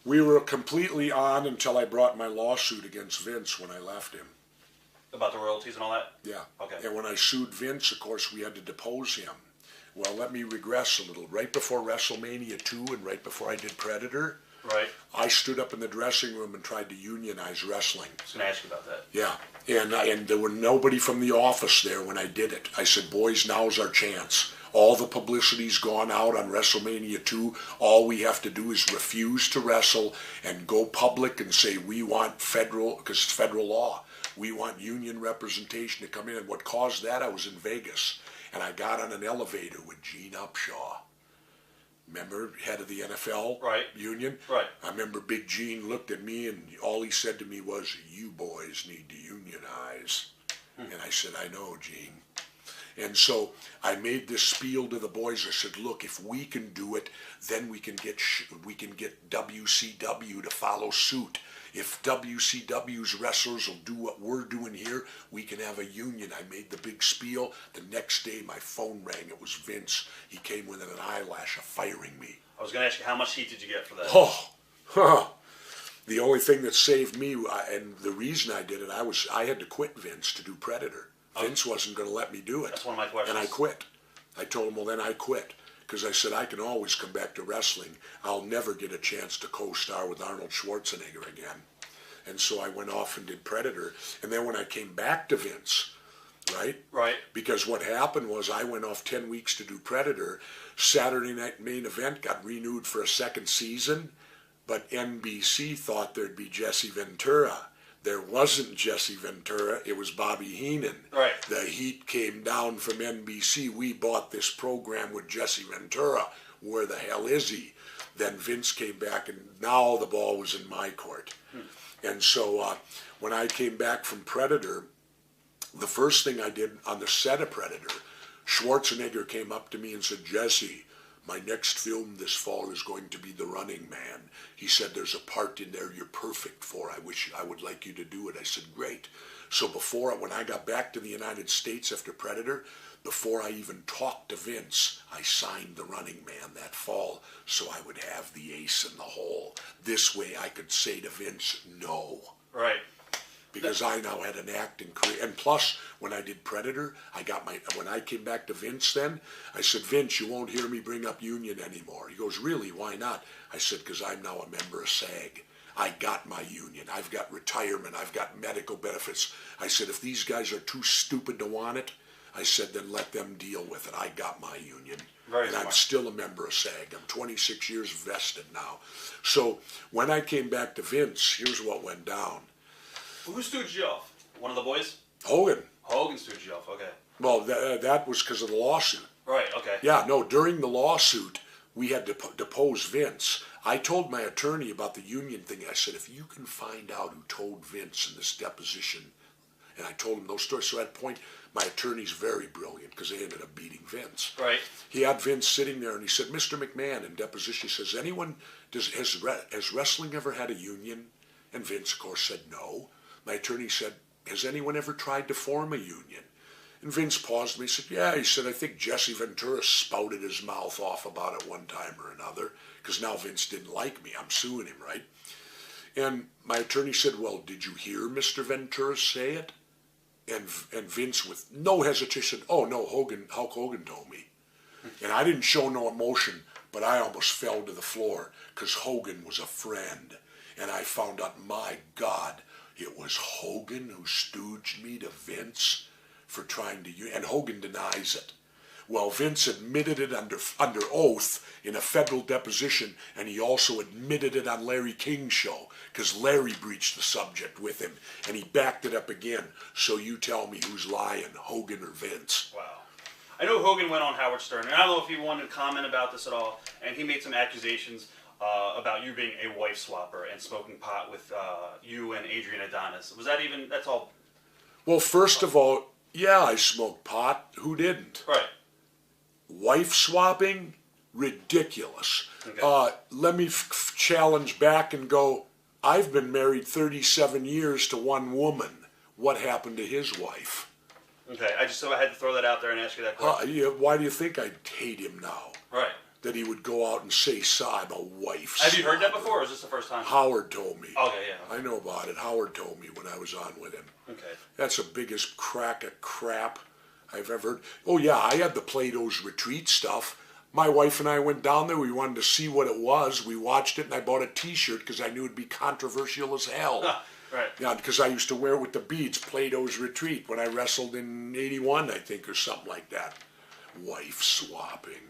We were completely on until I brought my lawsuit against Vince when I left him. About the royalties and all that? Yeah. Okay. And when I sued Vince, of course, we had to depose him. Well, let me regress a little. Right before WrestleMania 2 and right before I did Predator, right, I stood up in the dressing room and tried to unionize wrestling. I was going to ask you about that. Yeah. And there were nobody from the office there when I did it. I said, boys, now's our chance. All the publicity's gone out on WrestleMania 2. All we have to do is refuse to wrestle and go public and say we want federal, because it's federal law, we want union representation to come in. And what caused that, I was in Vegas, and I got on an elevator with Gene Upshaw. Remember, head of the NFL union? Right. I remember Big Gene looked at me, and all he said to me was, you boys need to unionize. And I said, I know, Gene. And so I made this spiel to the boys. I said, look, if we can do it, then we can get WCW to follow suit. If WCW's wrestlers will do what we're doing here, we can have a union. I made the big spiel. The next day, my phone rang. It was Vince. He came within an eyelash of firing me. I was going to ask you, how much heat did you get for that? The only thing that saved me, and the reason I did it, I had to quit Vince to do Predator. Vince wasn't going to let me do it. That's one of my questions. And I quit. I told him, well, then I quit. Because I said, I can always come back to wrestling. I'll never get a chance to co-star with Arnold Schwarzenegger again. And so I went off and did Predator. And then when I came back to Vince, right? Because what happened was I went off 10 weeks to do Predator. Saturday Night Main Event got renewed for a second season. But NBC thought there'd be Jesse Ventura. There wasn't Jesse Ventura, it was Bobby Heenan. Right. The heat came down from NBC. We bought this program with Jesse Ventura. Where the hell is he? Then Vince came back, and now the ball was in my court. And so when I came back from Predator, the first thing I did on the set of Predator, Schwarzenegger came up to me and said, Jesse, my next film this fall is going to be The Running Man. He said, there's a part in there you're perfect for. I would like you to do it. I said, great. So when I got back to the United States after Predator, before I even talked to Vince, I signed The Running Man that fall so I would have the ace in the hole. This way I could say to Vince, no. Right. Because I now had an acting career. And plus, when I did Predator, when I came back to Vince then, I said, Vince, you won't hear me bring up union anymore. He goes, really, why not? I said, because I'm now a member of SAG. I got my union. I've got retirement. I've got medical benefits. I said, if these guys are too stupid to want it, I said, then let them deal with it. I got my union. And I'm still a member of SAG. I'm 26 years vested now. So when I came back to Vince, here's what went down. Who stood you off? One of the boys? Hogan. Hogan stood you off, okay. Well, that was because of the lawsuit. Right, okay. Yeah, no, during the lawsuit, we had to depose Vince. I told my attorney about the union thing. I said, if you can find out who told Vince in this deposition, and I told him those stories. So at that point, my attorney's very brilliant because they ended up beating Vince. Right. He had Vince sitting there and he said, Mr. McMahon, in deposition, he says, has wrestling ever had a union? And Vince, of course, said no. My attorney said, has anyone ever tried to form a union? And Vince paused me. He said, yeah. He said, I think Jesse Ventura spouted his mouth off about it one time or another because now Vince didn't like me. I'm suing him, right? And my attorney said, well, did you hear Mr. Ventura say it? And Vince, with no hesitation, said, oh, no, Hulk Hogan told me. And I didn't show no emotion, but I almost fell to the floor because Hogan was a friend. And I found out, my God, it was Hogan who stooged me to Vince for trying to, and Hogan denies it. Well, Vince admitted it under oath in a federal deposition, and he also admitted it on Larry King's show, because Larry breached the subject with him, and he backed it up again. So you tell me who's lying, Hogan or Vince? Wow. I know Hogan went on Howard Stern, and I don't know if he wanted to comment about this at all, and he made some accusations about you being a wife swapper and smoking pot with you and Adrian Adonis. Was that even, that's all? Well, first of all, yeah, I smoked pot. Who didn't? Right. Wife swapping? Ridiculous. Okay. Let me challenge back and go, I've been married 37 years to one woman. What happened to his wife? Okay, I had to throw that out there and ask you that question. Why do you think I hate him now? Right. that he would go out and say, I'm a wife. Have you heard that before, or is this the first time? Howard told me. Okay, yeah. I know about it. Howard told me when I was on with him. Okay. That's the biggest crack of crap I've ever heard. Oh, yeah, I had the Plato's Retreat stuff. My wife and I went down there. We wanted to see what it was. We watched it, and I bought a T-shirt because I knew it'd be controversial as hell. Right. Yeah, because I used to wear it with the beads, Plato's Retreat, when I wrestled in '81, I think, or something like that. Wife swapping.